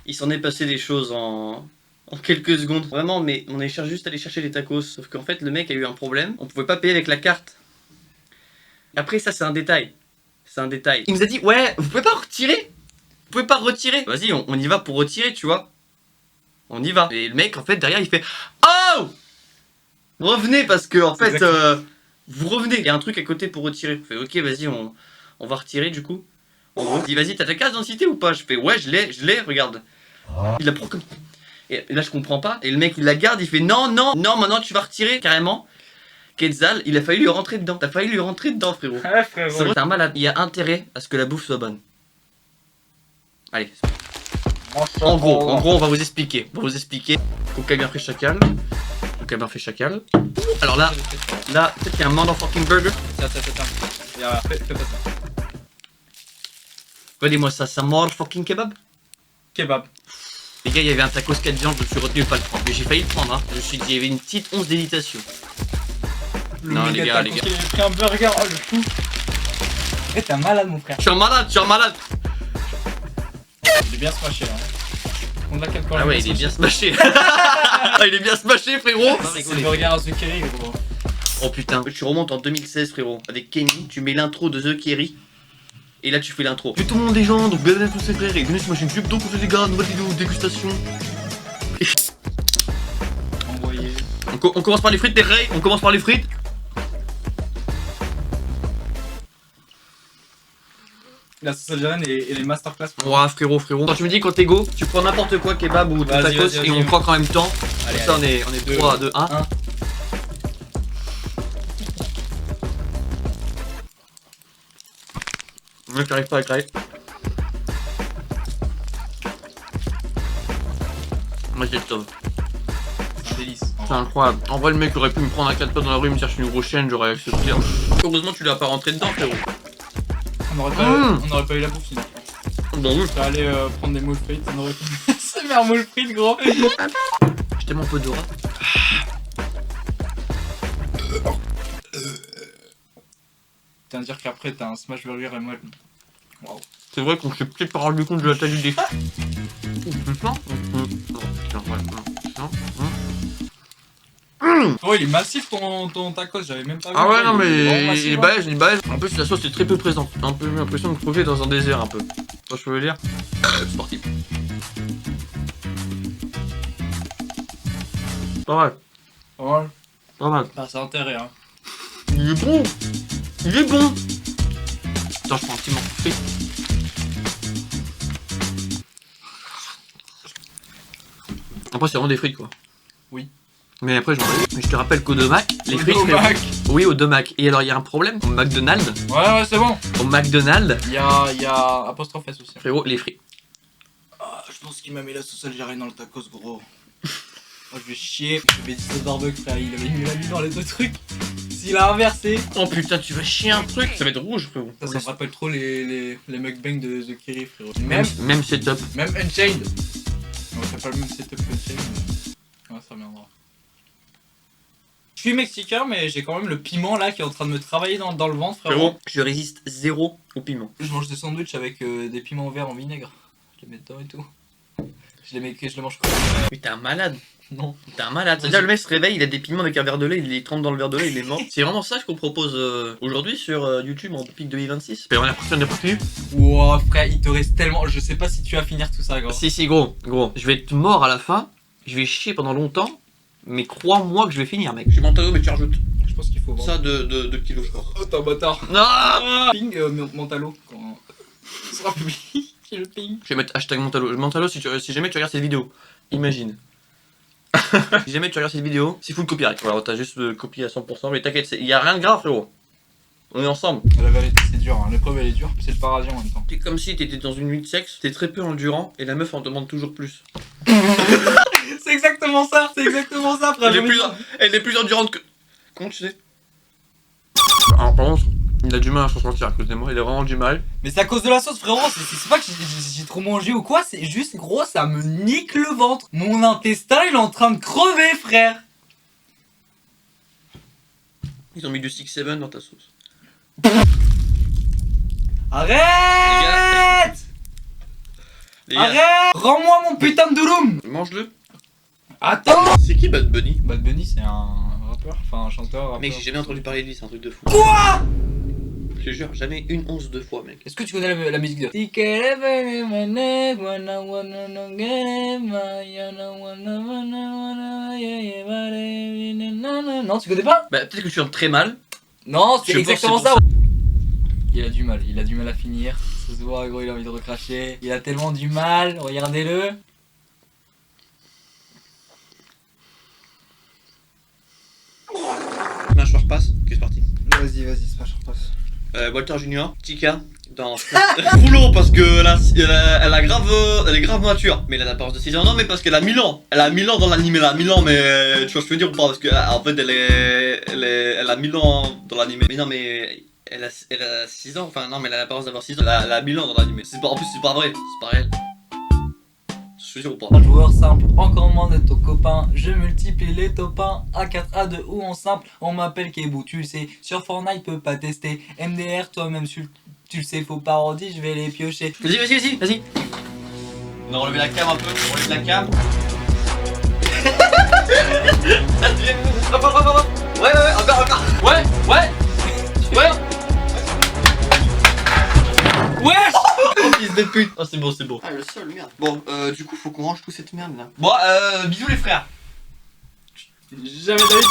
Il s'en est passé des choses en quelques secondes. Vraiment, mais on est juste allé chercher les tacos. Sauf qu'en fait, le mec a eu un problème. On pouvait pas payer avec la carte. Après, ça, c'est un détail. C'est un détail. Il nous a dit, ouais, vous pouvez pas retirer? Vous pouvez pas retirer? Vas-y, on y va pour retirer, tu vois. On y va. Et le mec, en fait, derrière, il fait, oh! Revenez, parce que, en fait, vous revenez. Il y a un truc à côté pour retirer. Je fais, ok, vas-y, on va retirer, du coup. En gros, il dit, vas-y, t'as ta carte d'identité ou pas? Je fais, ouais, je l'ai, regarde. Il la prend comme... Et là, je comprends pas. Et le mec, il la garde, il fait, non, maintenant, tu vas retirer, carrément. Quetzal, il a failli lui rentrer dedans. T'as failli lui rentrer dedans, frérot. Ouais, frérot. C'est un malade. Il y a intérêt à ce que la bouffe soit bonne. Allez. En gros, on va vous expliquer. Coca bien fait chacal. Coca bien fait chacal. Alors là, peut-être qu'il y a un motherfucking burger. Tiens. Fais pas ça. Regardez-moi ça, c'est un motherfucking kebab. Kebab. Les gars, il y avait un tacos 4 viandes, je me suis retenu de pas le prendre. Mais j'ai failli le prendre, hein. Je me suis dit, il y avait une petite once d'hésitation. Non, les gars. Il a pris un burger, oh le fou. Eh, t'es un malade, mon frère. Je suis un malade. Il est bien smashé, hein. On l'a quelque Ah ouais, il est bien smashé. Il est bien smashé, frérot. C'est le burger à The Kerry, gros. Oh putain, tu remontes en 2016, frérot. Avec Kenny, tu mets l'intro de The Kerry. Et là, tu fais l'intro. Puis tout le monde des gens, donc bienvenue à tous ces frères. Et venez sur ma chaîne YouTube, donc on fait des gars, nouvelle vidéo, dégustation. Envoyé. On commence par les frites, on commence par les frites. La sauce algérienne et les masterclass. Ouah, frérot. Quand tu me dis quand t'es go, tu prends n'importe quoi, kebab ou tacos, vas-y, et on croque en même temps. Allez, ça, on est 3, 2, 1. Le mec arrive pas à éclairer. Moi j'ai le top. C'est un délice. C'est incroyable. En vrai, le mec aurait pu me prendre un 4 pas dans la rue, me chercher une grosse chaîne, j'aurais accepté. Heureusement, tu l'as pas rentré dedans, frérot. On aurait pas eu la bouffe sinon. Bon, oui. J'étais allé prendre des moules frites, on aurait pu. C'est merde, moules frites, gros. J'ai tellement peu d'aura. Tiens, dire qu'après t'as un smash burger et moi. Waouh. C'est vrai qu'on s'est peut-être pas rendu compte de la taille du défi. Putain. Non, putain, ouais, non. Oh, il est massif ton tacos, j'avais même pas vu. Ah ouais, non, mais massif, il est balèze, En plus, la sauce est très peu présente. Un peu l'impression de croquer dans un désert, un peu. Tu vois ce que je veux dire? Sportif. Pas mal. Ouais. Pas mal. Ah, c'est intérêt, hein. Il est bon. Attends, je prends un petit morceau de frites. Après, c'est vraiment des frites, quoi. Oui. Mais après, je te rappelle qu'au Domac, les frites... Oui, au Domac. Et alors, il y a un problème. Au McDonald's. Ouais, c'est bon. Au McDonald's. Il y a apostrophe S aussi. Frérot, les frites. Ah, je pense qu'il m'a mis la sauce algérienne dans le tacos, gros. Moi, je vais chier. Je vais dire barbecue, frère. Il avait mis la nuit dans les deux trucs. S'il a inversé. Oh putain, tu vas chier un truc. Ça va être rouge, frérot. Ça me rappelle trop les mukbangs de The Kerry, frérot. Même setup. Même Unchained. On fait pas le même setup qu'Unchained. Mais... ouais, ça reviendra. Je suis mexicain, mais j'ai quand même le piment là qui est en train de me travailler dans le ventre, frérot. Frérot, je résiste zéro au piment. Je mange des sandwichs avec des piments verts en vinaigre. Je les mets dedans et tout. Je les mange comme ça. Mais t'es un malade. Non. T'es un malade. C'est-à-dire, le mec se réveille, il a des piments avec un verre de lait, il les trempe dans le verre de lait, il les mange. C'est vraiment ça qu'on propose aujourd'hui sur YouTube en pic 2026. On a personne de partout. Wow, frère, il te reste tellement. Je sais pas si tu vas finir tout ça, gros. Si, gros. Je vais être mort à la fin. Je vais chier pendant longtemps. Mais crois-moi que je vais finir, mec. Je suis mentalo, mais tu rajoutes. Je pense qu'il faut vendre. Ça de kilos, je crois. Oh, t'es un bâtard. Non. Ping Mentalo. Quand ce sera public, le ping. Je vais mettre hashtag Mentalo. Mentalo, si jamais tu regardes cette vidéo, imagine. Si jamais tu regardes cette vidéo, c'est full copyright. Voilà, t'as juste copié à 100%, mais t'inquiète, il y a rien de grave, frérot. On est ensemble. La vérité, c'est dur, hein. L'épreuve elle est dure, c'est le paradis en même temps. C'est comme si t'étais dans une nuit de sexe, t'es très peu endurant, et la meuf en demande toujours plus. C'est exactement ça, frère. Elle est plus endurante que. Comment tu sais? Alors, par contre, il a du mal à s'en sortir à cause de moi, il a vraiment du mal. Mais c'est à cause de la sauce, frérot. C'est pas que j'ai trop mangé ou quoi, c'est juste, gros, ça me nique le ventre. Mon intestin, il est en train de crever, frère. Ils ont mis du 6-7 dans ta sauce. Arrête! Les gars, Arrête! Rends-moi mon putain de douloum! mange-le. Attends! C'est qui Bad Bunny? Bad Bunny, c'est un rappeur, enfin un chanteur, rappeur. Mec, j'ai jamais entendu parler de lui, c'est un truc de fou. Quoi? Je te jure, jamais une once de fois, mec. Est-ce que tu connais la musique de Non, tu connais pas? Bah, peut-être que tu chantes très mal. Non, c'est Je pense exactement que c'est ça. pour Il a du mal à finir. Ça se voit, gros, il a envie de recracher. Il a tellement du mal, regardez-le. Smash War Pass, ok, c'est parti. Vas-y, Smash War Pass. Walter Junior, Tika, dans Rouleau parce que elle est grave mature. Mais elle a l'apparence de 6 ans, non, mais parce qu'elle a 1000 ans. Elle a 1000 ans dans l'anime, elle a 1000 ans, mais tu vois ce que je veux dire ou pas? Parce que en fait, elle a 1000 ans dans l'anime. Mais non, mais elle a 6 ans, enfin, non, mais elle a l'apparence d'avoir 6 ans. Elle a 1000 ans dans l'anime. En plus, c'est pas vrai, c'est pas réel. Je veux dire ou pas? Un joueur simple, encore moins de ton copain. Je multiplie les top 1, A4, A2 ou en simple. On m'appelle Kebou, tu le sais. Sur Fortnite, peut pas tester. MDR, toi-même, tu le sais, faut parodie, je vais les piocher. Vas-y. On a relevé la cam un peu, on relève la cam. Ouais, encore. Ouais. Ouais! Oh, fils de pute. Oh, c'est bon. Ah, le sol, merde. Bon, du coup, faut qu'on range toute cette merde là. Bon, bisous les frères. Jamais d'avis.